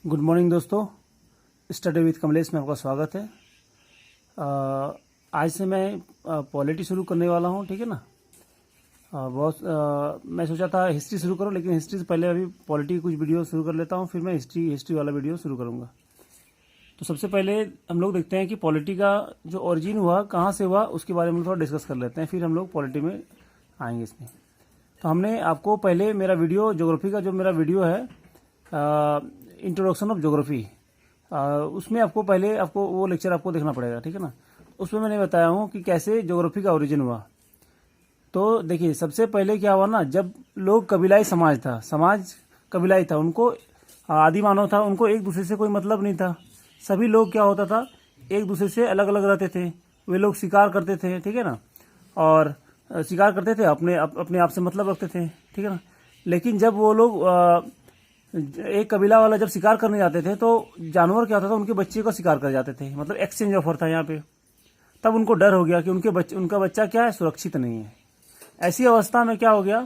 Good morning दोस्तों, study with Kamlesh में आपका स्वागत है। आज से मैं पॉलिटी शुरू करने वाला हूँ, ठीक है ना। मैं सोचा था हिस्ट्री शुरू करूँ, लेकिन हिस्ट्री से पहले अभी पॉलिटी की कुछ वीडियो शुरू कर लेता हूँ, फिर मैं हिस्ट्री वाला वीडियो शुरू करूँगा। तो सबसे पहले हम लोग देखते हैं कि पॉलिटी का जो ओरिजिन हुआ, कहाँ से हुआ, उसके बारे में थोड़ा डिस्कस कर लेते हैं, फिर हम लोग पॉलिटी में आएंगे इसमें। तो हमने आपको पहले मेरा वीडियो ज्योग्राफी का जो मेरा वीडियो है इंट्रोडक्शन ऑफ ज्योग्राफी, उसमें आपको वो लेक्चर आपको देखना पड़ेगा, ठीक है ना। उसमें मैंने बताया हूँ कि कैसे ज्योग्राफी का ओरिजिन हुआ। तो देखिए, सबसे पहले क्या हुआ ना, जब लोग कबीलाई समाज कबीलाई था, उनको आदि मानव था, उनको एक दूसरे से कोई मतलब नहीं था। सभी लोग क्या होता था, एक दूसरे से अलग अलग रहते थे। वे लोग शिकार करते थे, ठीक है ना, और शिकार करते थे, अपने आप से मतलब रखते थे, ठीक है ना। लेकिन जब वो लोग एक कबीला वाला जब शिकार करने जाते थे, तो जानवर क्या होता था, उनके बच्चे का शिकार कर जाते थे, मतलब एक्सचेंज ऑफर था यहाँ पे। तब उनको डर हो गया कि उनका बच्चा क्या है, सुरक्षित नहीं है। ऐसी अवस्था में क्या हो गया,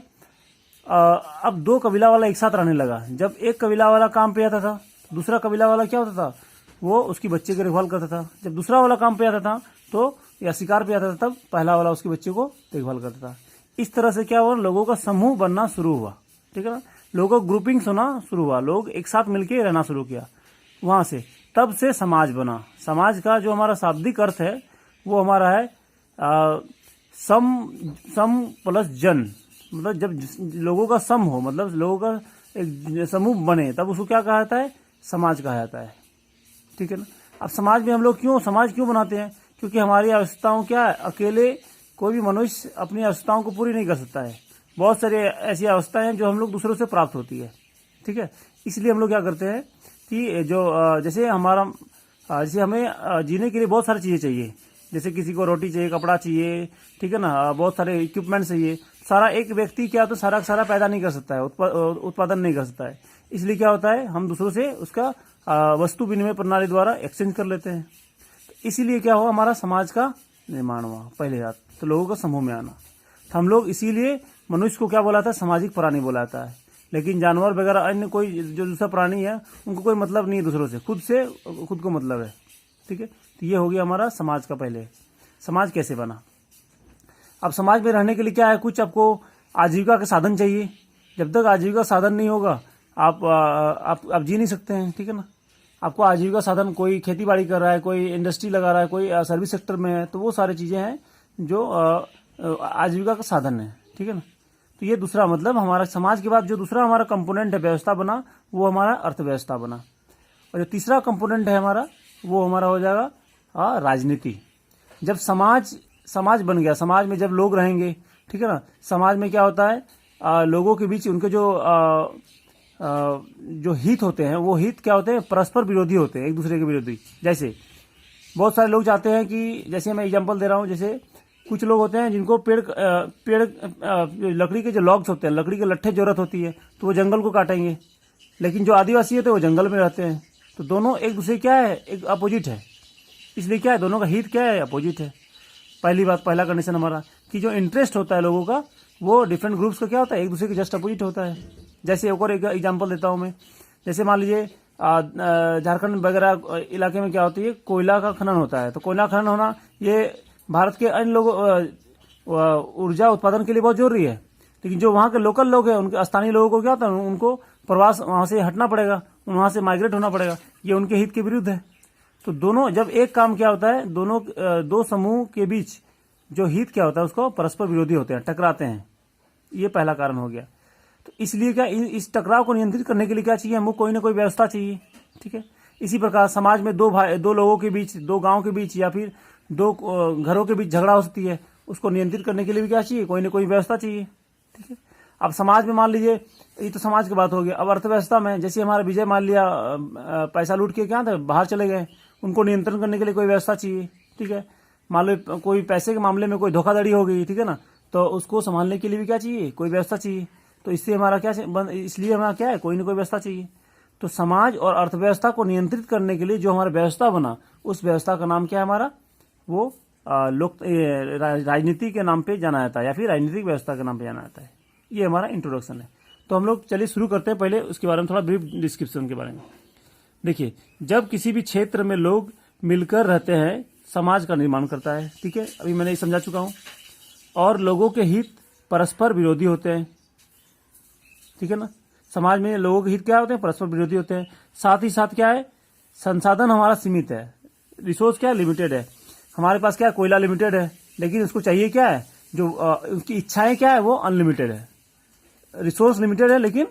अब दो कबीला वाला एक साथ रहने लगा। जब एक कबीला वाला काम पे आता था, दूसरा कबीला वाला क्या होता था, वो उसकी बच्चे की देखभाल करता था। जब दूसरा वाला काम पे आता था, तो या शिकार पे आता था, तब पहला वाला उसके बच्चे को देखभाल करता था। इस तरह से क्या हुआ, लोगों का समूह बनना शुरू हुआ, ठीक है ना। लोगों का ग्रुपिंग्स होना शुरू हुआ, लोग एक साथ मिलकर रहना शुरू किया। वहां से तब से समाज बना। समाज का जो हमारा शाब्दिक अर्थ है, वो हमारा है सम प्लस जन, मतलब जब लोगों का सम हो, मतलब लोगों का एक समूह बने, तब उसको क्या कहा जाता है, समाज कहा जाता है, ठीक है ना। अब समाज में हम लोग समाज क्यों बनाते हैं, क्योंकि हमारी आवश्यकताओं क्या है, अकेले कोई भी मनुष्य अपनी आवश्यकताओं को पूरी नहीं कर सकता है। बहुत सारी ऐसी अवस्थाएं हैं जो हम लोग दूसरों से प्राप्त होती है, ठीक है। इसलिए हम लोग क्या करते हैं कि जैसे हमें जीने के लिए बहुत सारी चीजें चाहिए। जैसे किसी को रोटी चाहिए, कपड़ा चाहिए, ठीक है ना, बहुत सारे इक्विपमेंट चाहिए। सारा एक व्यक्ति क्या तो सारा पैदा नहीं कर सकता है, उत्पादन नहीं कर सकता है। इसलिए क्या होता है, हम दूसरों से उसका वस्तु विनिमय प्रणाली द्वारा एक्सचेंज कर लेते हैं। तो इसीलिए क्या हुआ, हमारा समाज का निर्माण हुआ पहले बात, तो लोगों का समूह में आना। तो हम लोग इसीलिए मनुष्य को क्या बोला था, सामाजिक प्राणी बोला था है। लेकिन जानवर वगैरह अन्य कोई जो दूसरा प्राणी है, उनको कोई मतलब नहीं है दूसरों से, खुद को मतलब है, ठीक है। तो ये हो गया हमारा समाज का। पहले समाज कैसे बना। अब समाज में रहने के लिए क्या है, कुछ आपको आजीविका का साधन चाहिए। जब तक आजीविका साधन नहीं होगा, आप जी नहीं सकते हैं, ठीक है ना। आपको आजीविका साधन, कोई खेती बाड़ी कर रहा है, कोई इंडस्ट्री लगा रहा है, कोई सर्विस सेक्टर में है, तो वो सारी चीजें हैं जो आजीविका का साधन है, ठीक है ना। तो ये दूसरा, मतलब हमारा समाज के बाद जो दूसरा हमारा कंपोनेंट है, व्यवस्था बना, वो हमारा अर्थव्यवस्था बना। और जो तीसरा कंपोनेंट है हमारा, वो हमारा हो जाएगा राजनीति। जब समाज बन गया, समाज में जब लोग रहेंगे, ठीक है ना, समाज में क्या होता है, लोगों के बीच उनके जो हित होते हैं, वो हित क्या होते हैं, परस्पर विरोधी होते हैं, एक दूसरे के विरोधी। जैसे बहुत सारे लोग चाहते हैं कि, जैसे मैं एग्जांपल दे रहा हूं, जैसे कुछ लोग होते हैं जिनको पेड़ लकड़ी के जो लॉग्स होते हैं, लकड़ी के लट्ठे जरूरत होती है, तो वो जंगल को काटेंगे। लेकिन जो आदिवासी होते हैं वो जंगल में रहते हैं। तो दोनों एक दूसरे क्या है, एक अपोजिट है। इसलिए क्या है, दोनों का हित क्या है, अपोजिट है। पहली बात, पहला कंडीशन हमारा कि जो इंटरेस्ट होता है लोगों का, वो डिफरेंट ग्रुप्स का क्या होता है, एक दूसरे के जस्ट अपोजिट होता है। जैसे एक और एग्जाम्पल देता हूं मैं। जैसे मान लीजिए झारखंड वगैरह इलाके में क्या होती है, कोयला का खनन होता है। तो कोयला खनन होना, ये भारत के अन्य लोगों ऊर्जा उत्पादन के लिए बहुत जरूरी है। लेकिन जो वहां के लोकल लोग हैं, उनके स्थानीय लोगों को क्या होता है, उनको प्रवास वहां से हटना पड़ेगा, वहां से माइग्रेट होना पड़ेगा। ये उनके हित के विरुद्ध है। तो दोनों, जब एक काम क्या होता है, दो समूह के बीच जो हित क्या होता है, उसको परस्पर विरोधी होते हैं, टकराते हैं। ये पहला कारण हो गया। तो इसलिए क्या, इस टकराव को नियंत्रित करने के लिए क्या चाहिए, हमको कोई ना कोई व्यवस्था चाहिए, ठीक है। इसी प्रकार समाज में दो लोगों के बीच, दो गांव के बीच, या फिर दो घरों के बीच झगड़ा हो सकती है, उसको नियंत्रित करने के लिए भी क्या चाहिए, कोई ना कोई व्यवस्था चाहिए, ठीक है। अब समाज में मान लीजिए, ये तो समाज की बात हो गई। अब अर्थव्यवस्था में, जैसे हमारा विजय मान लिया, पैसा लूट के क्या था, बाहर चले गए, उनको नियंत्रण करने के लिए कोई व्यवस्था चाहिए, ठीक है। मान लो कोई पैसे के मामले में कोई धोखाधड़ी हो गई, ठीक है ना, तो उसको संभालने के लिए भी क्या चाहिए, कोई व्यवस्था चाहिए। तो इससे हमारा क्या, इसलिए हमारा क्या है, कोई ना कोई व्यवस्था चाहिए। तो समाज और अर्थव्यवस्था को नियंत्रित करने के लिए जो हमारा व्यवस्था बना, उस व्यवस्था का नाम क्या है हमारा, वो राजनीति के नाम पे जाना जाता है, या फिर राजनीतिक व्यवस्था के नाम पे जाना जाता है। ये हमारा इंट्रोडक्शन है। तो हम लोग चलिए शुरू करते हैं। पहले उसके बारे में थोड़ा ब्रीफ डिस्क्रिप्शन के बारे में। देखिए, जब किसी भी क्षेत्र में लोग मिलकर रहते हैं, समाज का निर्माण करता है। ठीक है, अभी मैंने ये समझा चुका हूं। और लोगों के हित परस्पर विरोधी होते हैं। ठीक है ना, समाज में लोगों के हित क्या होते हैं? परस्पर विरोधी होते हैं। साथ ही साथ क्या है? संसाधन हमारा सीमित है, रिसोर्स क्या है? लिमिटेड है। हमारे पास क्या है? कोयला लिमिटेड है, लेकिन उसको चाहिए क्या है? जो उसकी इच्छाएं क्या है? वो अनलिमिटेड है। रिसोर्स लिमिटेड है, लेकिन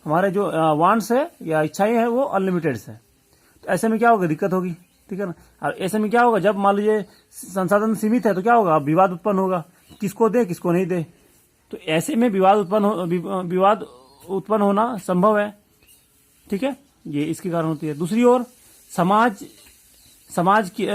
हमारे जो वांट्स है या इच्छाएं हैं वो अनलिमिटेड है। तो ऐसे में क्या होगा? दिक्कत होगी। ठीक है ना। और ऐसे में क्या होगा? जब मान लीजिए संसाधन सीमित है तो क्या होगा? विवाद उत्पन्न होगा, किसको दे किसको नहीं दे। तो ऐसे में विवाद उत्पन्न होना संभव है। ठीक है, ये इसके कारण होती है। दूसरी ओर समाज की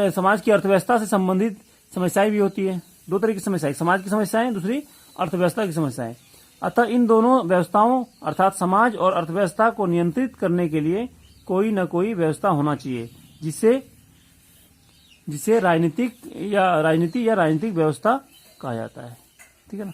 अर्थव्यवस्था से संबंधित समस्याएं भी होती है। दो तरह की समस्याएं, समाज की समस्याएं, दूसरी अर्थव्यवस्था की समस्याएं। अतः इन दोनों व्यवस्थाओं अर्थात समाज और अर्थव्यवस्था को नियंत्रित करने के लिए कोई न कोई व्यवस्था होना चाहिए, जिसे राजनीति या राजनीतिक व्यवस्था कहा जाता है। ठीक है ना।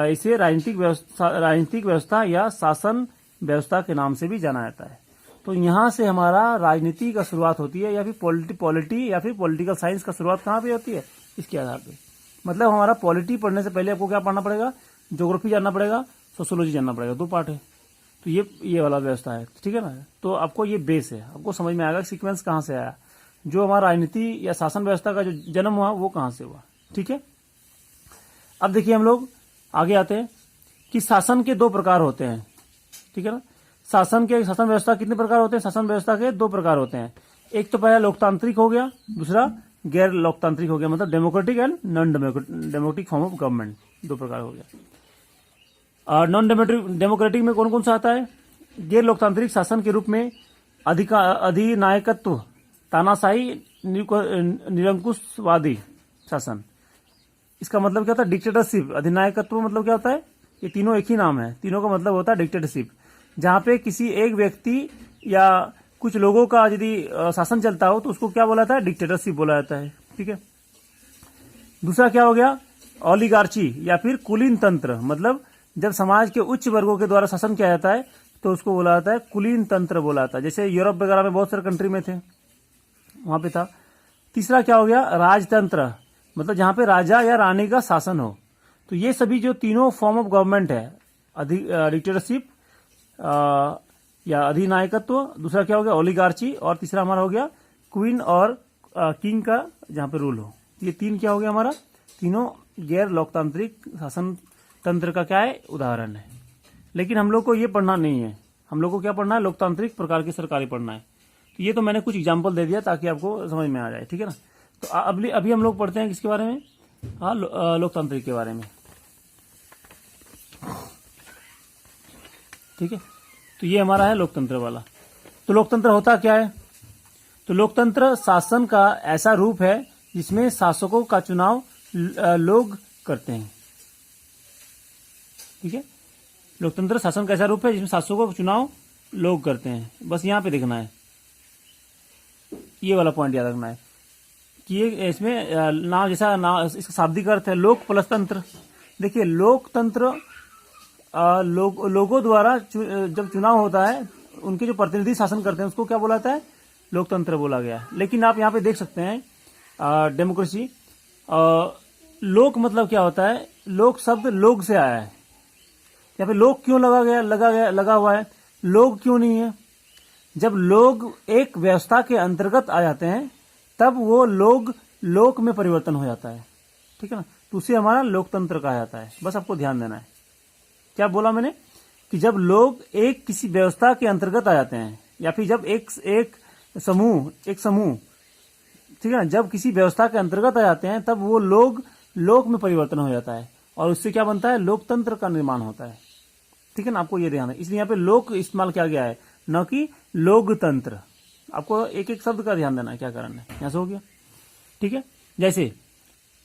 इसे राजनीतिक व्यवस्था या शासन व्यवस्था के नाम से भी जाना जाता है। तो यहां से हमारा राजनीति का शुरुआत होती है, या फिर पॉलिटी या फिर पॉलिटिकल साइंस का शुरुआत कहां पे होती है? इसके आधार पे। मतलब हमारा पॉलिटी पढ़ने से पहले आपको क्या पढ़ना पड़ेगा? ज्योग्राफी जानना पड़ेगा, सोशियोलॉजी जानना पड़ेगा। 2 पार्ट है। तो ये वाला व्यवस्था है। ठीक है ना। तो आपको ये बेस है, आपको समझ में आएगा सीक्वेंस कहां से आया, जो हमारा राजनीति या शासन व्यवस्था का जो जन्म हुआ वो कहां से हुआ। ठीक है। अब देखिए, हम लोग आगे आते हैं कि शासन के 2 प्रकार होते हैं। ठीक है ना। शासन व्यवस्था कितने प्रकार होते हैं? शासन व्यवस्था के 2 प्रकार होते हैं। एक तो पहला लोकतांत्रिक हो गया, दूसरा गैर लोकतांत्रिक हो गया। मतलब democratic and non democratic form of government, 2 प्रकार हो गया। और नॉन डेमोक्रेटिक में कौन कौन सा आता है? गैर लोकतांत्रिक शासन के रूप में अधिनायकत्व, तानाशाही, निरंकुशवादी शासन। इसका मतलब क्या होता है? डिक्टेटरशिप। अधिनायकत्व मतलब क्या होता है? ये तीनों एक ही नाम है, तीनों का मतलब होता है डिक्टेटरशिप, जहां पे किसी एक व्यक्ति या कुछ लोगों का यदि शासन चलता हो तो उसको क्या बोला जाता है? डिक्टेटरशिप बोला जाता है। ठीक है। दूसरा क्या हो गया? ओलिगार्ची या फिर कुलीन तंत्र। मतलब जब समाज के उच्च वर्गों के द्वारा शासन किया जाता है तो उसको बोला जाता है कुलीन तंत्र बोला जाता है। जैसे यूरोप वगैरह में बहुत सारे कंट्री में थे, वहां पे था। तीसरा क्या हो गया? राजतंत्र। मतलब जहां पे राजा या रानी का शासन हो। तो ये सभी जो तीनों फॉर्म ऑफ गवर्नमेंट है, डिक्टेटरशिप या अधिनायकत्व, दूसरा क्या हो गया? ओलिगार्ची, और तीसरा हमारा हो गया क्वीन और किंग का जहां पे रूल हो। ये 3 क्या हो गया हमारा? तीनों गैर लोकतांत्रिक शासन तंत्र का क्या है? उदाहरण है। लेकिन हम लोग को ये पढ़ना नहीं है, हम लोग को क्या पढ़ना है? लोकतांत्रिक प्रकार की सरकारें पढ़ना है। तो ये तो मैंने कुछ एग्जाम्पल दे दिया ताकि आपको समझ में आ जाए। ठीक है ना। तो अभी हम लोग पढ़ते हैं किसके बारे में? हाँ, लोकतांत्रिक के बारे में। ठीक है। तो ये हमारा है लोकतंत्र वाला। तो लोकतंत्र होता क्या है? तो लोकतंत्र शासन का ऐसा रूप है जिसमें शासकों का चुनाव लोग करते हैं। ठीक है। लोकतंत्र शासन का ऐसा रूप है जिसमें शासकों का चुनाव लोग करते हैं। बस यहां पे देखना है, ये वाला पॉइंट याद रखना है कि ये इसमें नाम जैसा नाम, इसका शाब्दिक अर्थ है लोक प्लस तंत्र। देखिए, लोकतंत्र लोगों द्वारा जब चुनाव होता है, उनके जो प्रतिनिधि शासन करते हैं उसको क्या बोला जाता है? लोकतंत्र बोला गया है। लेकिन आप यहाँ पे देख सकते हैं डेमोक्रेसी, लोक मतलब क्या होता है? लोक शब्द लोग से आया है। यहाँ पे लोग क्यों लगा हुआ है? लोग क्यों नहीं है? जब लोग एक व्यवस्था के अंतर्गत आ जाते हैं तब वो लोक में परिवर्तन हो जाता है। ठीक है ना। तो उसे हमारा लोकतंत्र कहा जाता है। बस आपको ध्यान देना है। क्या बोला मैंने? कि जब लोग एक किसी व्यवस्था के अंतर्गत आ जाते हैं, या फिर जब एक समूह, ठीक है ना, जब किसी व्यवस्था के अंतर्गत आ जाते हैं तब वो लोक में परिवर्तन हो जाता है, और उससे क्या बनता है? लोकतंत्र का निर्माण होता है। ठीक है ना। आपको ये ध्यान है, इसलिए यहाँ पे लोक इस्तेमाल किया गया है, न कि लोकतंत्र। आपको एक एक शब्द का ध्यान देना है, क्या कारण है। यहां से हो गया। ठीक है। जैसे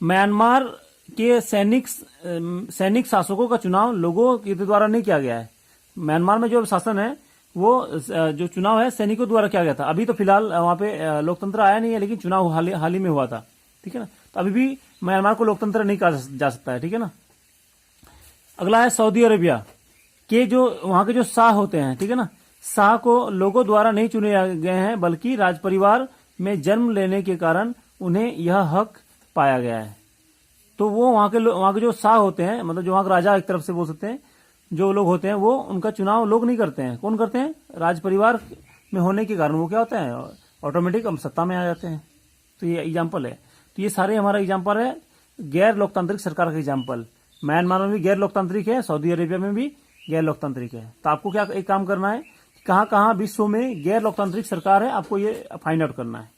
म्यांमार के सैनिक शासकों का चुनाव लोगों के द्वारा नहीं किया गया है। म्यांमार में जो शासन है वो जो चुनाव है सैनिकों द्वारा किया गया था। अभी तो फिलहाल वहां पे लोकतंत्र आया नहीं है, लेकिन चुनाव हाल ही में हुआ था। ठीक है ना। तो अभी भी म्यांमार को लोकतंत्र नहीं कहा जा सकता है। ठीक है ना। अगला है सऊदी अरेबिया के जो वहां के जो शाह होते हैं। ठीक है ना। शाह को लोगों द्वारा नहीं चुने गए हैं, बल्कि राज परिवार में जन्म लेने के कारण उन्हें यह हक पाया गया है। तो वो वहां के जो शाह होते हैं, मतलब जो वहां के राजा एक तरफ से बोल सकते हैं, जो लोग होते हैं वो उनका चुनाव लोग नहीं करते हैं। कौन करते हैं? राज परिवार में होने के कारण वो क्या होता है, ऑटोमेटिक हम सत्ता में आ जाते हैं। तो ये एग्जाम्पल है। तो ये सारे हमारा एग्जाम्पल है गैर लोकतांत्रिक सरकार का एग्जाम्पल। म्यांमार में भी गैर लोकतांत्रिक है, सऊदी अरेबिया में भी गैर लोकतांत्रिक है। तो आपको क्या एक काम करना है, कहाँ कहाँ विश्व में गैर लोकतांत्रिक सरकार है, आपको ये फाइंड आउट करना है।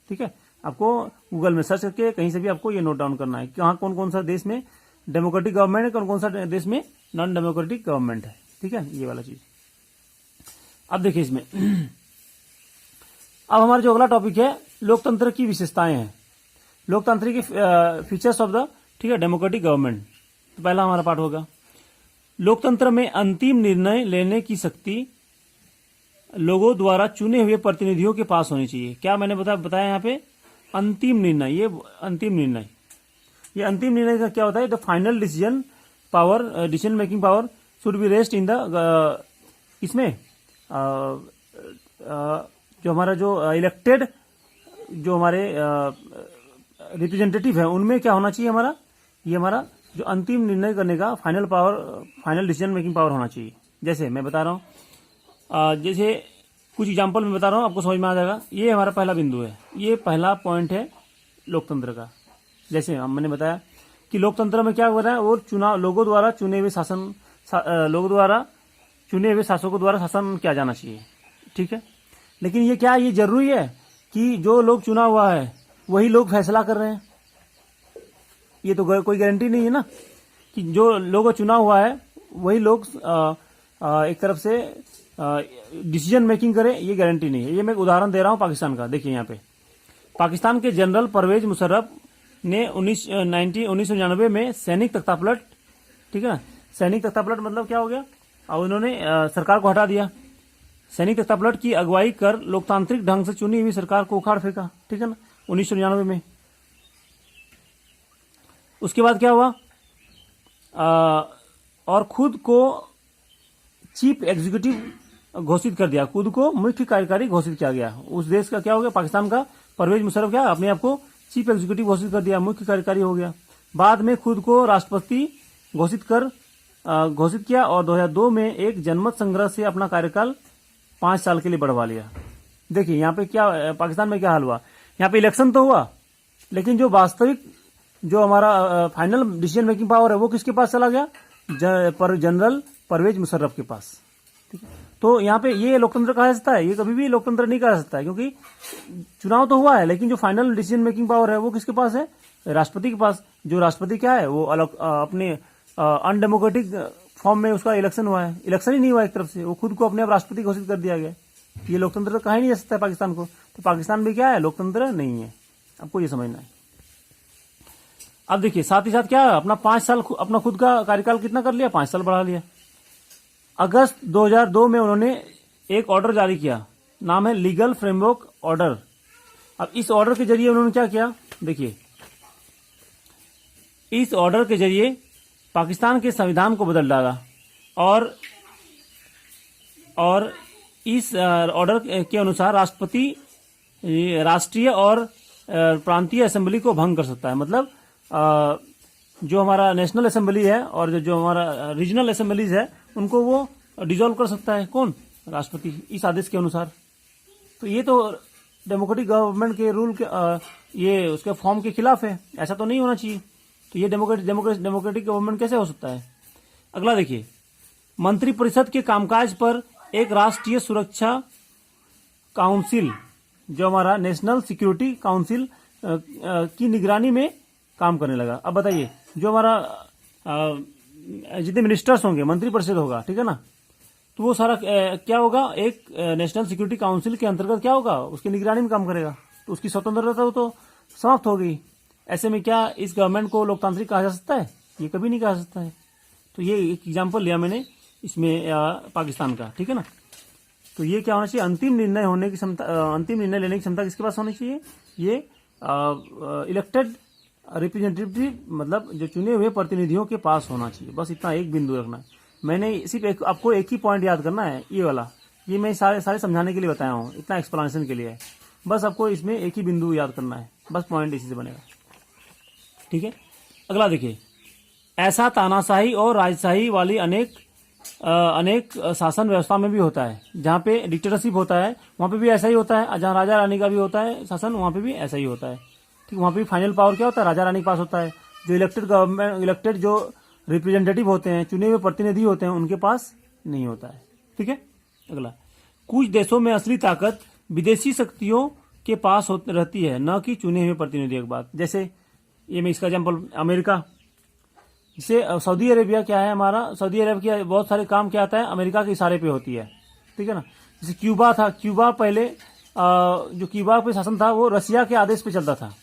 ठीक है, आपको गूगल में सर्च करके कहीं से भी आपको ये नोट डाउन करना है, कहाँ कौन कौन सा देश में डेमोक्रेटिक गवर्नमेंट है, कौन कौन सा देश में नॉन डेमोक्रेटिक गवर्नमेंट है। ठीक है, ये वाला चीज। अब देखिए इसमें अब हमारा जो अगला टॉपिक है, लोकतंत्र की विशेषताएं हैं, लोकतंत्र की फीचर्स ऑफ द, ठीक है, डेमोक्रेटिक गवर्नमेंट। तो पहला हमारा पार्ट होगा, लोकतंत्र में अंतिम निर्णय लेने की शक्ति लोगों द्वारा चुने हुए प्रतिनिधियों के पास होनी चाहिए। क्या मैंने बताया यहाँ पे, अंतिम निर्णय। ये अंतिम निर्णय, ये अंतिम निर्णय का क्या होता है, the final decision power, decision making power should be rest in the, इसमें जो हमारा जो इलेक्टेड जो हमारे रिप्रेजेंटेटिव है, उनमें क्या होना चाहिए हमारा, ये हमारा जो अंतिम निर्णय करने का final power, final decision making power होना चाहिए। जैसे मैं बता रहा हूँ, जैसे कुछ एग्जांपल मैं बता रहा हूँ, आपको समझ में आ जाएगा। ये हमारा पहला बिंदु है, ये पहला पॉइंट है लोकतंत्र का। जैसे मैंने बताया कि लोकतंत्र में क्या हो रहा है, और चुनाव लोगों द्वारा चुने हुए शासन, लोगों द्वारा चुने हुए शासकों द्वारा शासन किया जाना चाहिए। ठीक है, लेकिन ये क्या, ये जरूरी है कि जो लोग चुना हुआ है वही लोग फैसला कर रहे हैं? ये तो कोई गारंटी नहीं है ना कि जो लोगों चुना हुआ है वही लोग एक तरफ से डिसीजन मेकिंग करे, ये गारंटी नहीं है। ये मैं एक उदाहरण दे रहा हूं पाकिस्तान का। देखिए यहाँ पे पाकिस्तान के जनरल परवेज मुशर्रफ ने 1999 में सैनिक तख्तापलट, ठीक है ना, सैनिक तख्तापलट मतलब क्या हो गया, और उन्होंने सरकार को हटा दिया। सैनिक तख्तापलट की अगुवाई कर लोकतांत्रिक ढंग से चुनी हुई सरकार को उखाड़ फेंका। ठीक है ना, 1999 में। उसके बाद क्या हुआ, और खुद को चीफ एग्जीक्यूटिव घोषित कर दिया, खुद को मुख्य कार्यकारी घोषित किया गया। उस देश का क्या हो गया, पाकिस्तान का परवेज मुशर्रफ क्या अपने आप को चीफ एग्जीक्यूटिव घोषित कर दिया, मुख्य कार्यकारी हो गया। बाद में खुद को राष्ट्रपति घोषित किया, और 2002 में एक जनमत संग्रह से अपना कार्यकाल 5 साल के लिए बढ़वा लिया। देखिए यहाँ पे क्या, पाकिस्तान में क्या हाल हुआ, यहाँ पे इलेक्शन तो हुआ, लेकिन जो वास्तविक जो हमारा फाइनल डिसीजन मेकिंग पावर है वो किसके पास चला गया, जनरल परवेज मुशर्रफ के पास। ठीक है, तो यहाँ पे ये लोकतंत्र कहा जा सकता है? ये कभी भी लोकतंत्र नहीं कहा जा सकता है, क्योंकि चुनाव तो हुआ है, लेकिन जो फाइनल डिसीजन मेकिंग पावर है वो किसके पास है, राष्ट्रपति के पास। जो राष्ट्रपति क्या है, वो अलग अपने अनडेमोक्रेटिक फॉर्म में उसका इलेक्शन हुआ है, इलेक्शन ही नहीं हुआ एक तरफ से, वो खुद को अपने आप राष्ट्रपति घोषित कर दिया गया। ये लोकतंत्र तो कहा ही नहीं जा सकता है पाकिस्तान को। तो पाकिस्तान में क्या है, लोकतंत्र नहीं है, आपको ये समझना है। अब देखिए साथ ही साथ क्या, अपना 5 साल अपना खुद का कार्यकाल कितना कर लिया, 5 साल बढ़ा लिया। अगस्त 2002 में उन्होंने एक ऑर्डर जारी किया, नाम है लीगल फ्रेमवर्क ऑर्डर। अब इस ऑर्डर के जरिए उन्होंने क्या किया, देखिए इस ऑर्डर के जरिए पाकिस्तान के संविधान को बदल डाला, और इस ऑर्डर के अनुसार राष्ट्रपति राष्ट्रीय और प्रांतीय असेंबली को भंग कर सकता है। मतलब जो हमारा नेशनल असेंबली है और जो हमारा रीजनल असेंबलीज है उनको वो डिसॉल्व कर सकता है, कौन, राष्ट्रपति, इस आदेश के अनुसार। तो ये तो डेमोक्रेटिक गवर्नमेंट के रूल के ये उसके फॉर्म के खिलाफ है, ऐसा तो नहीं होना चाहिए। तो ये डेमोक्रेटिक गवर्नमेंट कैसे हो सकता है। अगला देखिए, मंत्रिपरिषद के कामकाज पर एक राष्ट्रीय सुरक्षा काउंसिल, जो हमारा नेशनल सिक्योरिटी काउंसिल की निगरानी में काम करने लगा। अब बताइए, जो हमारा जितने मिनिस्टर्स होंगे, मंत्रिपरिषद होगा, ठीक है ना, तो वो सारा क्या होगा, एक नेशनल सिक्योरिटी काउंसिल के अंतर्गत क्या होगा, उसकी निगरानी में काम करेगा। तो उसकी स्वतंत्रता तो समाप्त हो गई। ऐसे में क्या इस गवर्नमेंट को लोकतांत्रिक कहा जा सकता है? ये कभी नहीं कहा जा सकता है। तो ये एक एग्जाम्पल लिया मैंने इसमें पाकिस्तान का, ठीक है ना। तो ये क्या होना चाहिए, अंतिम निर्णय होने की क्षमता, अंतिम निर्णय लेने की क्षमता किसके पास होनी चाहिए, ये इलेक्टेड रिप्रेजेंटेटिव, मतलब जो चुने हुए प्रतिनिधियों के पास होना चाहिए। बस इतना एक बिंदु रखना है। मैंने सिर्फ आपको एक ही पॉइंट याद करना है, ये वाला, ये मैं सारे सारे समझाने के लिए बताया हूँ, इतना एक्सप्लेनेशन के लिए है। बस आपको इसमें एक ही बिंदु याद करना है, बस पॉइंट इसी से बनेगा। ठीक है, अगला देखिए, ऐसा तानाशाही और राजशाही वाली अनेक शासन व्यवस्था में भी होता है। जहाँ पे डिक्टेटरशिप होता है वहाँ पे भी ऐसा ही होता है, जहाँ राजा रानी का भी होता है शासन वहाँ पे भी ऐसा ही होता है। ठीक, वहाँ पे भी फाइनल पावर क्या होता है, राजा रानी के पास होता है। जो इलेक्टेड गवर्नमेंट, इलेक्टेड जो रिप्रेजेंटेटिव होते हैं, चुने हुए प्रतिनिधि होते हैं, उनके पास नहीं होता है। ठीक है, अगला, कुछ देशों में असली ताकत विदेशी शक्तियों के पास रहती है, न कि चुने हुए प्रतिनिधि। एक बात, जैसे ये मैं इसका एग्जाम्पल, अमेरिका, जैसे सऊदी अरेबिया क्या है हमारा, सऊदी अरब की बहुत सारे काम क्या आता है, अमेरिका के इशारे पे होती है। ठीक है ना, जैसे क्यूबा था, क्यूबा पहले जो क्यूबा पे शासन था वो रसिया के आदेश पे चलता था।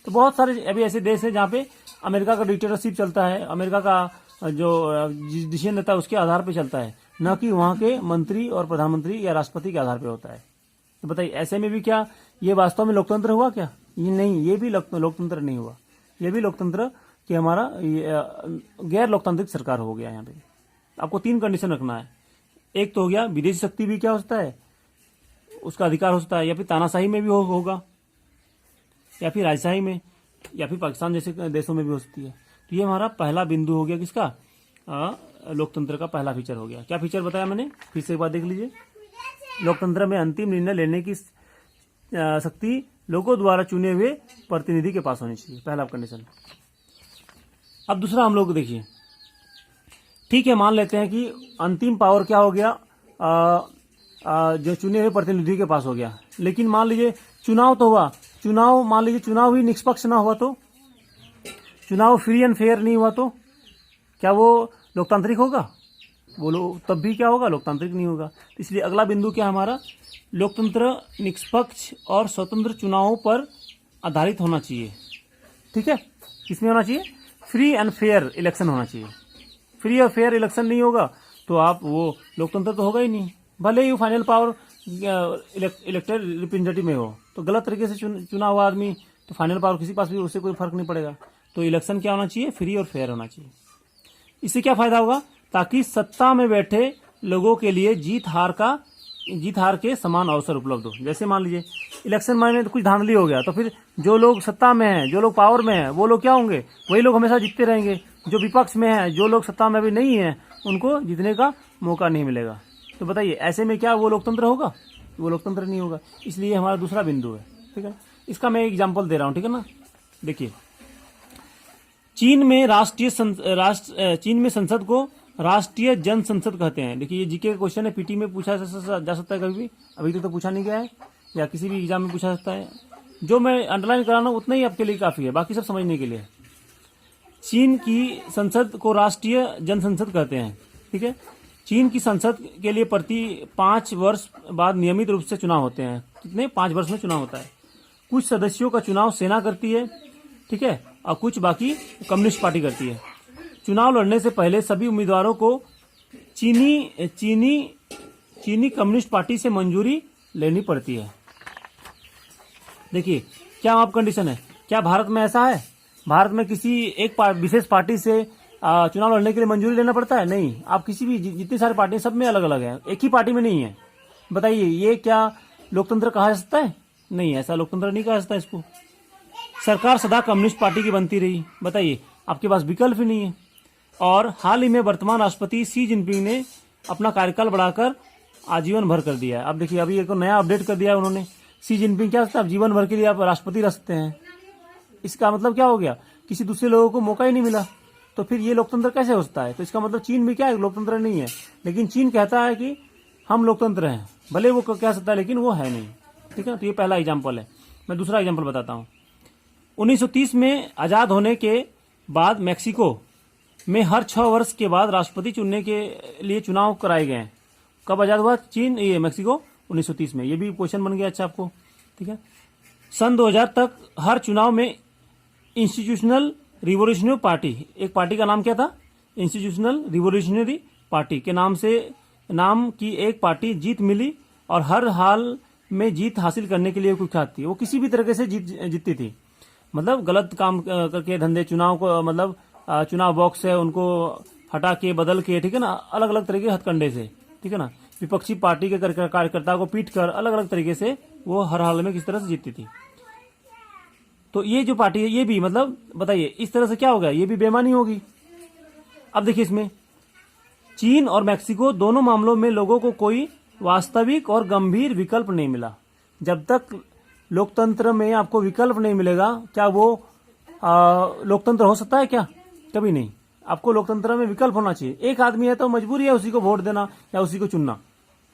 तो बहुत सारे अभी ऐसे देश हैं जहाँ पे अमेरिका का डिक्टेटरशिप चलता है, अमेरिका का जो डिसीजन लेता है उसके आधार पर चलता है, न कि वहाँ के मंत्री और प्रधानमंत्री या राष्ट्रपति के आधार पर होता है। तो बताइए, ऐसे में भी क्या ये वास्तव में लोकतंत्र हुआ क्या? ये नहीं, ये भी लोकतंत्र नहीं हुआ, ये भी लोकतंत्र कि हमारा गैर लोकतांत्रिक सरकार हो गया। यहाँ पे आपको 3 कंडीशन रखना है। एक तो हो गया विदेशी शक्ति भी क्या होता है, उसका अधिकार होता है, या फिर तानाशाही में भी होगा, या फिर राजशाही में, या फिर पाकिस्तान जैसे देशों में भी हो सकती है। तो ये हमारा पहला बिंदु हो गया किसका, लोकतंत्र का पहला फीचर हो गया। क्या फीचर बताया मैंने, फिर से एक बार देख लीजिए। लोकतंत्र में अंतिम निर्णय लेने की शक्ति लोगों द्वारा चुने हुए प्रतिनिधि के पास होनी चाहिए, पहला कंडीशन। अब दूसरा हम लोग देखिए, ठीक है, मान लेते हैं कि अंतिम पावर क्या हो गया, जो चुने हुए प्रतिनिधि के पास हो गया। लेकिन मान लीजिए चुनाव तो हुआ, चुनाव मान लीजिए चुनाव ही निष्पक्ष ना हुआ, तो चुनाव फ्री एंड फेयर नहीं हुआ, तो क्या वो लोकतांत्रिक होगा? बोलो, तब भी क्या होगा, लोकतांत्रिक नहीं होगा। इसलिए अगला बिंदु क्या हमारा, लोकतंत्र निष्पक्ष और स्वतंत्र चुनावों पर आधारित होना चाहिए। ठीक है, किसमें होना चाहिए, फ्री एंड फेयर इलेक्शन होना चाहिए। फ्री और फेयर इलेक्शन नहीं होगा तो आप वो लोकतंत्र तो होगा ही नहीं, भले ही फाइनल पावर इलेक्टेड रिप्रेजेंटेटिव में हो। तो गलत तरीके से चुना हुआ आदमी, तो फाइनल पावर किसी पास भी, उससे कोई फर्क नहीं पड़ेगा। तो इलेक्शन क्या होना चाहिए, फ्री और फेयर होना चाहिए। इससे क्या फायदा होगा, ताकि सत्ता में बैठे लोगों के लिए जीत हार के समान अवसर उपलब्ध हो। जैसे मान लीजिए इलेक्शन में तो कुछ धांधली हो गया, तो फिर जो लोग सत्ता में हैं, जो लोग पावर में हैं, वो लोग क्या होंगे, वही लोग हमेशा जीतते रहेंगे। जो विपक्ष में है, जो लोग सत्ता में भी नहीं है, उनको जीतने का मौका नहीं मिलेगा। तो बताइए, ऐसे में क्या वो लोकतंत्र होगा? वो लोकतंत्र नहीं होगा। इसलिए हमारा दूसरा बिंदु है। ठीक है, इसका मैं एग्जाम्पल दे रहा हूँ। ठीक है ना, देखिए, चीन में संसद को राष्ट्रीय जन संसद कहते हैं। देखिए, ये जीके का क्वेश्चन है, पीटी में पूछा जा सकता है कभी भी, अभी तक तो पूछा नहीं गया है, या किसी भी एग्जाम में पूछा सकता है। जो मैं अंडरलाइन करा रहा हूं उतना ही आपके लिए काफी है, बाकी सब समझने के लिए। चीन की संसद को राष्ट्रीय जन संसद कहते हैं। ठीक है, चीन की संसद के लिए प्रति 5 वर्ष बाद नियमित रूप से चुनाव होते हैं। कितने? 5 वर्ष में चुनाव होता है। कुछ सदस्यों का चुनाव सेना करती है, ठीक है, और कुछ बाकी कम्युनिस्ट पार्टी करती है। चुनाव लड़ने से पहले सभी उम्मीदवारों को चीनी कम्युनिस्ट पार्टी से मंजूरी लेनी पड़ती है। देखिए, क्या आप कंडीशन है, क्या भारत में ऐसा है? भारत में किसी एक विशेष पार्टी से चुनाव लड़ने के लिए मंजूरी लेना पड़ता है? नहीं। आप किसी भी, जितनी सारी पार्टी सब में अलग अलग है, एक ही पार्टी में नहीं है। बताइए, ये क्या लोकतंत्र कहा जा सकता है? नहीं, ऐसा लोकतंत्र नहीं कहा जा सकता इसको। सरकार सदा कम्युनिस्ट पार्टी की बनती रही। बताइए, आपके पास विकल्प ही नहीं है। और हाल ही में वर्तमान राष्ट्रपति शी जिनपिंग ने अपना कार्यकाल बढ़ाकर आजीवन भर कर दिया है। अब देखिए, अभी एक नया अपडेट कर दिया है उन्होंने, शी जिनपिंग क्या सकता है, जीवन भर के लिए आप राष्ट्रपति रह सकते हैं। इसका मतलब क्या हो गया, किसी दूसरे लोगों को मौका ही नहीं मिला। तो फिर ये लोकतंत्र कैसे हो सकता है? तो इसका मतलब चीन भी क्या है, लोकतंत्र नहीं है। लेकिन चीन कहता है कि हम लोकतंत्र हैं, भले वो कह सकता है लेकिन वो है नहीं। ठीक है, तो ये पहला एग्जाम्पल है। मैं दूसरा एग्जाम्पल बताता हूँ। 1930 में आजाद होने के बाद मैक्सिको में हर 6 वर्ष के बाद राष्ट्रपति चुनने के लिए चुनाव कराए गए हैं। कब आजाद हुआ चीन? ये मैक्सिको 1930 में। ये भी क्वेश्चन बन गया अच्छा आपको। ठीक है, सन 2000 तक हर चुनाव में इंस्टीट्यूशनल रिवोल्यूशनरी पार्टी, एक पार्टी का नाम क्या था, इंस्टीट्यूशनल रिवोल्यूशनरी पार्टी के नाम की एक पार्टी जीत मिली और हर हाल में जीत हासिल करने के लिए कुख्यात थी। वो किसी भी तरीके से जीतती थी, मतलब गलत काम करके, धंधे, चुनाव को, मतलब चुनाव बॉक्स है उनको हटा के, बदल के, ठीक है ना, अलग अलग तरह के हथकंडे से, ठीक है ना, विपक्षी पार्टी के कार्यकर्ताओं को पीट कर अलग अलग तरीके से वो हर हाल में किस तरह से जीतती थी। तो ये जो पार्टी है ये भी मतलब बताइए इस तरह से क्या होगा, ये भी बेईमानी होगी। अब देखिए इसमें चीन और मेक्सिको दोनों मामलों में लोगों को कोई वास्तविक और गंभीर विकल्प नहीं मिला। जब तक लोकतंत्र में आपको विकल्प नहीं मिलेगा, क्या वो लोकतंत्र हो सकता है क्या? कभी नहीं। आपको लोकतंत्र में विकल्प होना चाहिए। एक आदमी है तो मजबूरी है उसी को वोट देना या उसी को चुनना,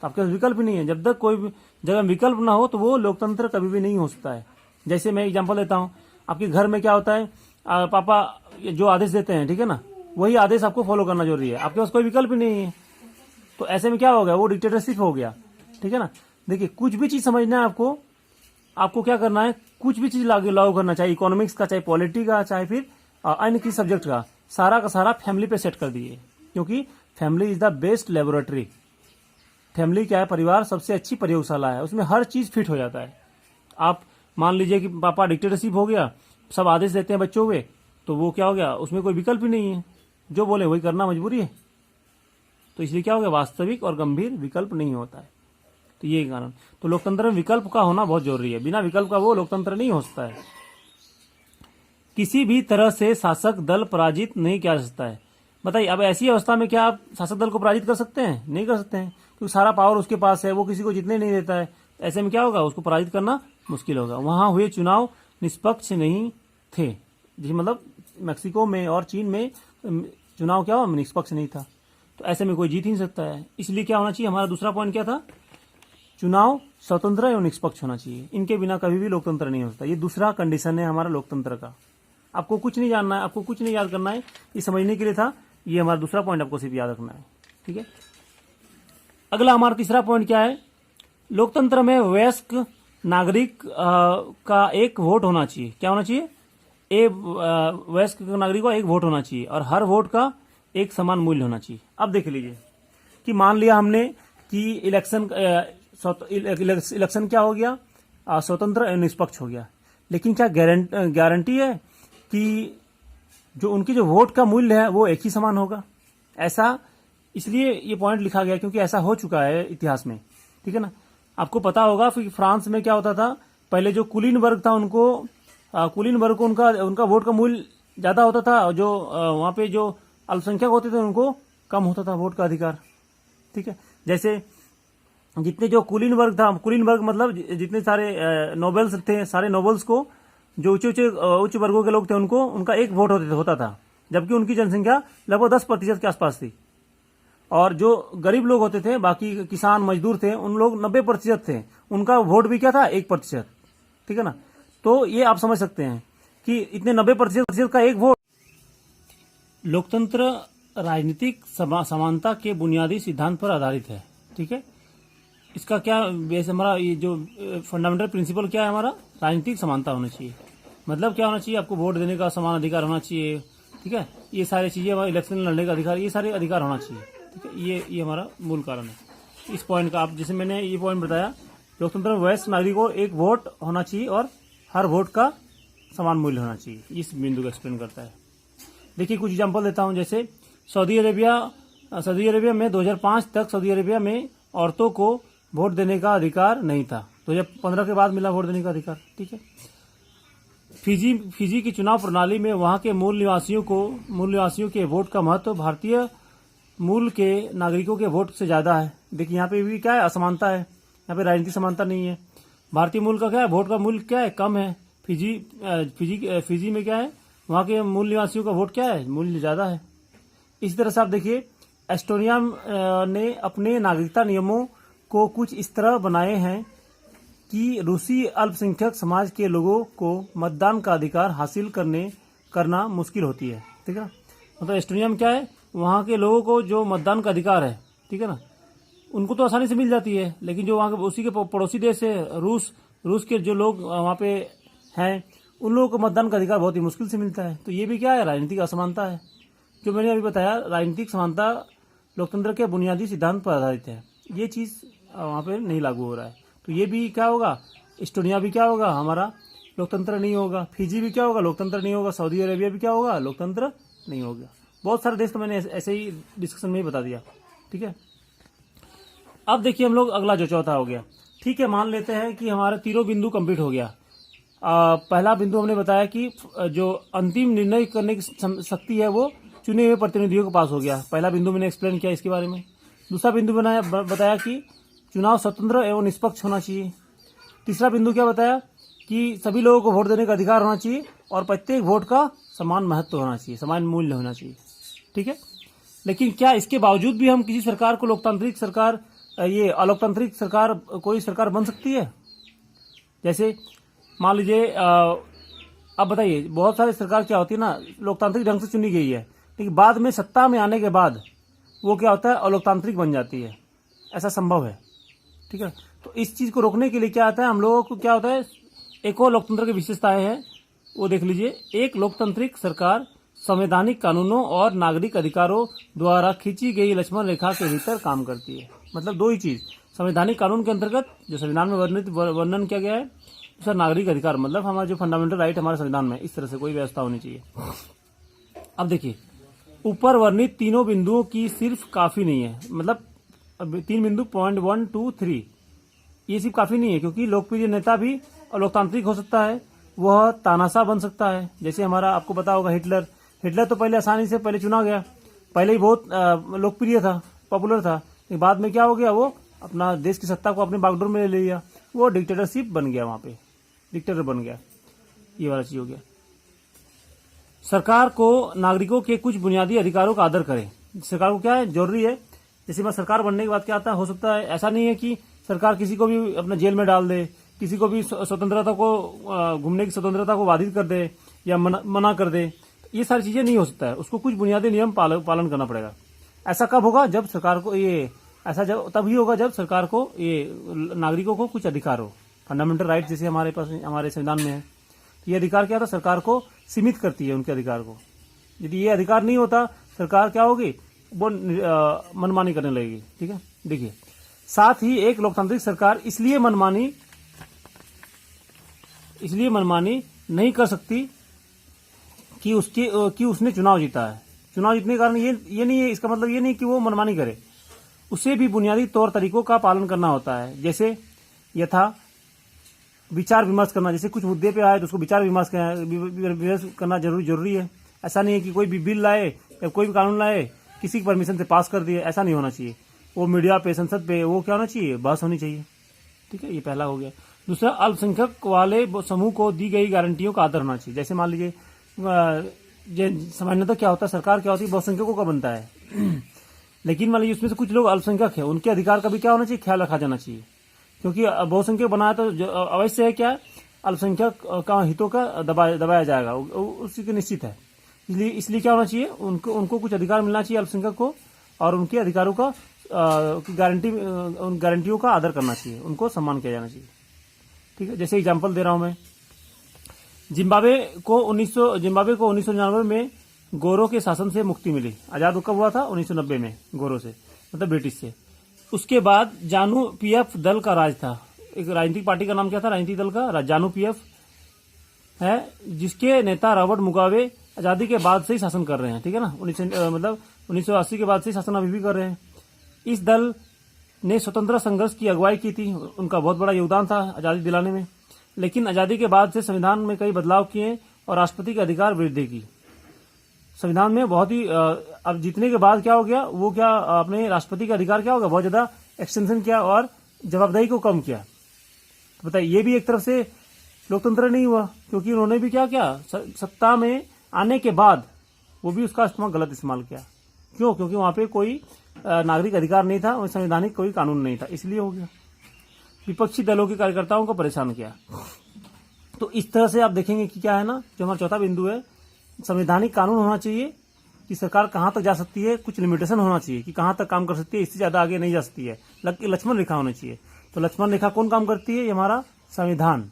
तो आपके पास विकल्प ही नहीं है। जब तक कोई जगह विकल्प ना हो तो वो लोकतंत्र कभी भी नहीं हो सकता है। जैसे मैं एग्जांपल देता हूं, आपके घर में क्या होता है, पापा जो आदेश देते हैं, ठीक है ना, वही आदेश आपको फॉलो करना जरूरी है। आपके पास कोई विकल्प ही नहीं है, तो ऐसे में क्या हो गया, वो डिक्टेटरशिप हो गया। ठीक है ना। देखिए कुछ भी चीज समझना है आपको क्या करना है, कुछ भी चीज लागू करना, चाहे इकोनॉमिक्स का, चाहे पॉलिटी का, चाहे फिर अन्य किसी सब्जेक्ट का सारा फैमिली पे सेट कर दिए, क्योंकि family is the best laboratory. Family क्या है, परिवार सबसे अच्छी प्रयोगशाला है, उसमें हर चीज फिट हो जाता है। आप मान लीजिए कि पापा डिक्टेटरशिप हो गया, सब आदेश देते हैं बच्चों के, तो वो क्या हो गया, उसमें कोई विकल्प ही नहीं है, जो बोले वही करना मजबूरी है। तो इसलिए क्या हो गया, वास्तविक और गंभीर विकल्प नहीं होता है। तो ये कारण, तो लोकतंत्र में विकल्प का होना बहुत जरूरी है। बिना विकल्प का वो लोकतंत्र नहीं हो सकता है। किसी भी तरह से शासक दल पराजित नहीं किया जा सकता है। बताइए अब ऐसी अवस्था में क्या आप शासक दल को पराजित कर सकते हैं? नहीं कर सकते हैं, क्योंकि सारा पावर उसके पास है, वो किसी को जीतने नहीं देता है। ऐसे में क्या होगा, उसको पराजित करना मुश्किल होगा। वहां हुए चुनाव निष्पक्ष नहीं थे, जी मतलब मेक्सिको में और चीन में चुनाव क्या हुआ, निष्पक्ष नहीं था। तो ऐसे में कोई जीत ही नहीं सकता है। इसलिए क्या होना चाहिए, हमारा दूसरा पॉइंट क्या था, चुनाव स्वतंत्र एवं निष्पक्ष होना चाहिए। इनके बिना कभी भी लोकतंत्र नहीं हो सकता। ये दूसरा कंडीशन है हमारा लोकतंत्र का। आपको कुछ नहीं जानना है, आपको कुछ नहीं याद करना है, ये समझने के लिए था। ये हमारा दूसरा पॉइंट आपको सिर्फ याद रखना है, ठीक है। अगला हमारा तीसरा पॉइंट क्या है, लोकतंत्र में वयस्क नागरिक का एक वोट होना चाहिए। क्या होना चाहिए, वयस्क नागरिक का एक वोट होना चाहिए और हर वोट का एक समान मूल्य होना चाहिए। अब देख लीजिए कि मान लिया हमने कि इलेक्शन क्या हो गया, स्वतंत्र एवं निष्पक्ष हो गया, लेकिन क्या गारंटी है कि जो उनकी जो वोट का मूल्य है वो एक ही समान होगा? ऐसा इसलिए ये पॉइंट लिखा गया क्योंकि ऐसा हो चुका है इतिहास में, ठीक है ना। आपको पता होगा कि फ्रांस में क्या होता था, पहले जो कुलीन वर्ग था कुलीन वर्ग को उनका वोट का मूल्य ज्यादा होता था, जो वहां पे जो अल्पसंख्यक होते थे उनको कम होता था वोट का अधिकार, ठीक है। जैसे जितने जो कुलीन वर्ग था, कुलीन वर्ग मतलब जितने सारे नोबल्स थे, सारे नोबल्स को, जो उच्च वर्गों के लोग थे उनको उनका एक वोट होता था, जबकि उनकी जनसंख्या लगभग 10% के आसपास थी। और जो गरीब लोग होते थे, बाकी किसान मजदूर थे, उन लोग 90% थे, उनका वोट भी क्या था, 1%, ठीक है ना। तो ये आप समझ सकते हैं कि इतने 90% का एक वोट। लोकतंत्र राजनीतिक समानता के बुनियादी सिद्धांत पर आधारित है, ठीक है। इसका क्या बेस, हमारा ये जो फंडामेंटल प्रिंसिपल क्या है, हमारा राजनीतिक समानता होनी चाहिए। मतलब क्या होना चाहिए, आपको वोट देने का समान अधिकार होना चाहिए, ठीक है। ये सारी चीजें, इलेक्शन लड़ने का अधिकार, ये सारे अधिकार होना चाहिए, ठीक है। ये हमारा मूल कारण है इस पॉइंट का। आप जैसे मैंने ये पॉइंट बताया, लोकतंत्र में वयस्क नागरिक को एक वोट होना चाहिए और हर वोट का समान मूल्य होना चाहिए, इस बिंदु को एक्सप्लेन करता है। देखिए कुछ एग्जाम्पल देता हूं। जैसे सऊदी अरेबिया में 2005 तक सऊदी अरेबिया में औरतों को वोट देने का अधिकार नहीं था, 2015 के बाद मिला वोट देने का अधिकार, ठीक है। फिजी की चुनाव प्रणाली में वहां के मूल निवासियों के वोट का महत्व भारतीय मूल के नागरिकों के वोट से ज्यादा है। देखिए यहाँ पे भी क्या है, असमानता है, यहाँ पे राजनीतिक समानता नहीं है। भारतीय मूल का क्या है, वोट का मूल्य क्या है, कम है। फिजी में क्या है, वहां के मूल निवासियों का वोट क्या है, मूल्य ज्यादा है। इसी तरह से आप देखिए एस्टोनिया ने अपने नागरिकता नियमों को कुछ इस तरह बनाए हैं कि रूसी अल्पसंख्यक समाज के लोगों को मतदान का अधिकार हासिल करना मुश्किल होती है, ठीक है। मतलब एस्टोनिया में क्या है, वहां के लोगों को जो मतदान का अधिकार है, ठीक है ना, उनको तो आसानी से मिल जाती है, लेकिन जो वहां के उसी के पड़ोसी देश है रूस के जो लोग वहां पे हैं, उन लोगों को मतदान का अधिकार बहुत ही मुश्किल से मिलता है। तो ये भी क्या है, राजनीतिक असमानता है। जो मैंने अभी बताया, राजनीतिक समानता लोकतंत्र के बुनियादी सिद्धांत पर आधारित है। ये चीज वहां पे नहीं लागू हो रहा है, तो ये भी क्या होगा, एस्टोनिया भी क्या होगा, हमारा लोकतंत्र नहीं होगा। फिजी भी क्या होगा, लोकतंत्र नहीं होगा। सऊदी अरेबिया भी क्या होगा, लोकतंत्र नहीं होगा। बहुत सारे देश तो मैंने ऐसे ही डिस्कशन में ही बता दिया, ठीक है। अब देखिए हम लोग अगला जो चौथा हो गया, ठीक है, मान लेते हैं कि हमारे तीनों बिंदु कंप्लीट हो गया। पहला बिंदु हमने बताया कि जो अंतिम निर्णय करने की शक्ति है वो चुने हुए प्रतिनिधियों के पास हो गया। पहला बिंदु मैंने एक्सप्लेन किया इसके बारे में। दूसरा बिंदु बताया कि चुनाव स्वतंत्र एवं निष्पक्ष होना चाहिए। तीसरा बिंदु क्या बताया कि सभी लोगों को वोट देने का अधिकार होना चाहिए और प्रत्येक वोट का समान महत्व होना चाहिए, समान मूल्य होना चाहिए। ठीक है, लेकिन क्या इसके बावजूद भी हम किसी सरकार को लोकतांत्रिक सरकार, ये अलोकतांत्रिक सरकार, कोई सरकार बन सकती है? जैसे मान लीजिए अब बताइए, बहुत सारी सरकार क्या होती है ना, लोकतांत्रिक ढंग से चुनी गई है, लेकिन बाद में सत्ता में आने के बाद वो क्या होता है, अलोकतांत्रिक बन जाती है। ऐसा संभव है। ठीक है, तो इस चीज को रोकने के लिए क्या आता है, हम लोगों को क्या होता है, एक और लोकतंत्र की विशेषताएं हैं, वो देख लीजिए। एक लोकतांत्रिक सरकार संवैधानिक कानूनों और नागरिक अधिकारों द्वारा खींची गई लक्ष्मण रेखा के भीतर काम करती है। मतलब दो ही चीज, संवैधानिक कानून के अंतर्गत जो संविधान में वर्णन किया गया है, दूसरा नागरिक अधिकार, मतलब हमारा जो फंडामेंटल राइट हमारे संविधान में, इस तरह से कोई व्यवस्था होनी चाहिए। अब देखिए, ऊपर वर्णित तीनों बिंदुओं की सिर्फ काफी नहीं है, मतलब 3 बिंदु पॉइंट 1, 2, 3 ये सिर्फ काफी नहीं है, क्योंकि लोकप्रिय नेता भी लोकतांत्रिक हो सकता है, वह तानाशाह बन सकता है। जैसे हमारा आपको पता होगा हिटलर तो पहले आसानी से पहले चुना गया, पहले ही बहुत लोकप्रिय था, पॉपुलर था, लेकिन बाद में क्या हो गया, वो अपना देश की सत्ता को अपने बागडोर में ले लिया, वो डिक्टेटरशिप बन गया, वहां पे डिक्टेटर बन गया। ये वाला चीज हो गया। सरकार को नागरिकों के कुछ बुनियादी अधिकारों का आदर करे। सरकार को क्या है, जरूरी है। जैसे मैं सरकार बनने के बाद क्या आता है, हो सकता है ऐसा नहीं है कि सरकार किसी को भी अपना जेल में डाल दे, किसी को भी स्वतंत्रता को, घूमने की स्वतंत्रता को बाधित कर दे या मना कर दे। ये सारी चीजें नहीं हो सकता है, उसको कुछ बुनियादी नियम पालन करना पड़ेगा। ऐसा कब होगा, जब सरकार को ये ऐसा जब तभी होगा जब सरकार को ये नागरिकों को कुछ अधिकार हो, फंडामेंटल राइट जैसे हमारे पास हमारे संविधान में है। तो ये अधिकार क्या होता है, सरकार को सीमित करती है उनके अधिकार को। यदि ये अधिकार नहीं होता, सरकार क्या होगी, वो मनमानी करने लगेगी। ठीक है, देखिए, साथ ही एक लोकतांत्रिक सरकार इसलिए मनमानी नहीं कर सकती कि उसने चुनाव जीता है। चुनाव जीतने के कारण ये नहीं है, इसका मतलब ये नहीं कि वो मनमानी करे, उसे भी बुनियादी तौर तरीकों का पालन करना होता है। जैसे यथा विचार विमर्श करना, जैसे कुछ मुद्दे पे आए तो उसको विचार विमर्श करना जरूरी है। ऐसा नहीं है कि कोई भी बिल लाए या कोई भी कानून लाए किसी की परमिशन से पास कर दिए, ऐसा नहीं होना चाहिए। वो मीडिया पे, संसद पे वो क्या होना चाहिए, बहस होनी चाहिए। ठीक है, ये पहला हो गया। दूसरा, अल्पसंख्यक वाले समूह को दी गई गारंटियों का आदर होना चाहिए। जैसे मान लीजिए सामान्यतः क्या होता है, सरकार क्या होती है, बहुसंख्यकों का बनता है लेकिन मान लीजिए उसमें से कुछ लोग अल्पसंख्यक है, उनके अधिकार का भी क्या होना चाहिए, ख्याल रखा जाना चाहिए। क्योंकि बहुसंख्यक बनाया तो अवश्य है क्या, अल्पसंख्यक का हितों का दबाया जाएगा, उसी के निश्चित है। इसलिए क्या होना चाहिए, उनको कुछ अधिकार मिलना चाहिए अल्पसंख्यक को, और उनके अधिकारों का उन गारंटियों का आदर करना चाहिए, उनको सम्मान किया जाना चाहिए। ठीक है, जैसे एग्जांपल दे रहा हूं मैं, जिम्बाब्वे को 1999 में गोरों के शासन से मुक्ति मिली। आजाद कब हुआ था, 1990 में, गोरों से, मतलब ब्रिटिश से। उसके बाद जानू पीएफ दल का राज था। एक राजनीतिक पार्टी का नाम क्या था, राजनीतिक दल का जानू पीएफ है, जिसके नेता रॉबर्ट मुगाबे आजादी के बाद से ही शासन कर रहे हैं। ठीक है ना, 1980 के बाद से शासन अभी भी कर रहे हैं। इस दल ने स्वतंत्रता संघर्ष की अगुवाई की थी, उनका बहुत बड़ा योगदान था आजादी दिलाने में। लेकिन आजादी के बाद से संविधान में कई बदलाव किए और राष्ट्रपति के अधिकार वृद्धि की। संविधान में बहुत ही अब जीतने के बाद क्या हो गया, वो क्या अपने राष्ट्रपति का अधिकार क्या हो गया, बहुत ज्यादा एक्सटेंशन किया और जवाबदेही को कम किया। तो बताइए, ये भी एक तरफ से लोकतंत्र नहीं हुआ, क्योंकि उन्होंने भी क्या किया, सत्ता में आने के बाद वो भी उसका गलत इस्तेमाल किया। क्यों, क्योंकि वहां पे कोई नागरिक अधिकार नहीं था और संवैधानिक कोई कानून नहीं था, इसलिए हो गया। विपक्षी दलों के कार्यकर्ताओं को परेशान किया। तो इस तरह से आप देखेंगे कि क्या है ना, जो हमारा चौथा बिंदु है, संवैधानिक कानून होना चाहिए कि सरकार कहां तक जा सकती है, कुछ लिमिटेशन होना चाहिए कि कहां तक काम कर सकती है, इससे ज्यादा आगे नहीं जा सकती है। लक्ष्मण रेखा होनी चाहिए। तो लक्ष्मण रेखा कौन काम करती है, ये हमारा संविधान,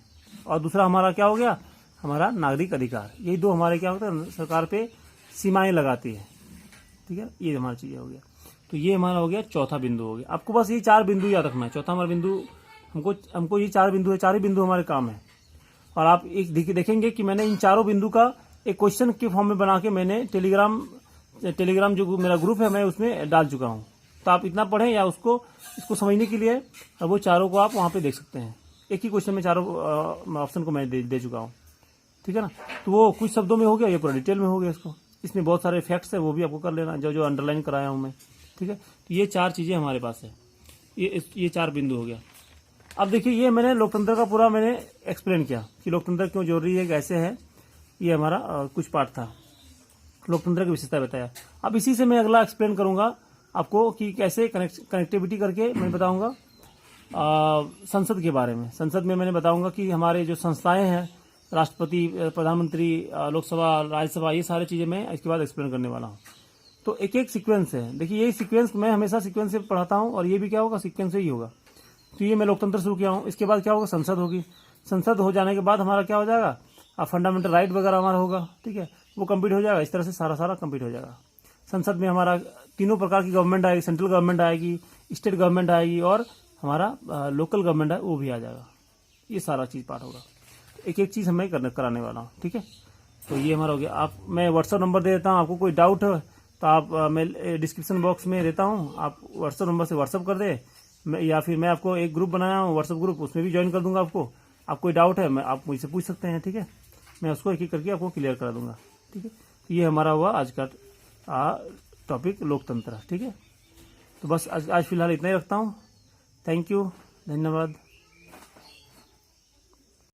और दूसरा हमारा क्या हो गया, हमारा नागरिक अधिकार। यही दो हमारे क्या होता है, सरकार पे सीमाएं लगाती है। ठीक है, ये हमारी चीजें हो गया। तो ये हमारा हो गया चौथा बिंदु हो गया। आपको बस ये 4 बिंदु याद रखना है। चौथा हमारा बिंदु, हमको ये 4 बिंदु है, 4 ही बिंदु हमारे काम है। और आप एक देखेंगे कि मैंने इन चारों बिंदु का एक क्वेश्चन के फॉर्म में बना के मैंने टेलीग्राम जो मेरा ग्रुप है, मैं उसमें डाल चुका हूं। तो आप इतना पढ़ें या इसको समझने के लिए वो चारों को आप वहाँ पे देख सकते हैं। एक ही क्वेश्चन में चारों ऑप्शन को मैं दे चुका हूँ, ठीक है ना। तो वो कुछ शब्दों में हो गया, ये पूरा डिटेल में हो गया। इसमें बहुत सारे फैक्ट्स है, वो भी आपको कर लेना, जो अंडरलाइन कराया हूँ मैं, ठीक है। तो ये 4 चीज़ें हमारे पास है, ये 4 बिंदु हो गया। अब देखिए, ये मैंने लोकतंत्र का पूरा मैंने एक्सप्लेन किया कि लोकतंत्र क्यों जरूरी है, कैसे है। ये हमारा कुछ पार्ट था, लोकतंत्र की विशेषता बताया। अब इसी से मैं अगला एक्सप्लेन करूंगा आपको कि कैसे कनेक्टिविटी करके मैं बताऊंगा संसद के बारे में। संसद में मैंने बताऊंगा कि हमारे जो संस्थाएं हैं, राष्ट्रपति, प्रधानमंत्री, लोकसभा, राज्यसभा, ये सारी चीज़ें मैं इसके बाद एक्सप्लेन करने वाला हूँ। तो एक एक सीक्वेंस है। देखिए, ये सीक्वेंस मैं हमेशा सीक्वेंस से पढ़ाता हूँ, और ये भी क्या होगा, सीक्वेंस से ही होगा। तो ये मैं लोकतंत्र शुरू किया हूँ। इसके बाद क्या होगा, संसद होगी। संसद हो जाने के बाद हमारा क्या हो जाएगा, फंडामेंटल राइट वगैरह हमारा होगा, ठीक है, वो कंप्लीट हो जाएगा। इस तरह से सारा कंप्लीट हो जाएगा। संसद में हमारा तीनों प्रकार की गवर्नमेंट आएगी, सेंट्रल गवर्नमेंट आएगी, स्टेट गवर्नमेंट आएगी, और हमारा लोकल गवर्नमेंट है वो भी आ जाएगा। ये सारा चीज़ पार्ट होगा। एक एक चीज़ हमें कराने वाला हूँ, ठीक है। तो ये हमारा हो गया। मैं व्हाट्सअप नंबर दे देता हूँ, आपको कोई डाउट है तो आप मैं डिस्क्रिप्शन बॉक्स में देता हूँ, आप व्हाट्सअप नंबर से व्हाट्सअप कर दे, या फिर मैं आपको एक ग्रुप बनाया हूँ व्हाट्सअप ग्रुप, उसमें भी ज्वाइन कर दूंगा आपको। आप कोई डाउट है आप मुझसे पूछ सकते हैं, ठीक है। मैं उसको एक एक करके आपको क्लियर करा दूंगा, ठीक है। ये हमारा हुआ आज का टॉपिक, लोकतंत्र, ठीक है। तो बस आज फिलहाल इतना ही रखता हूँ। थैंक यू, धन्यवाद।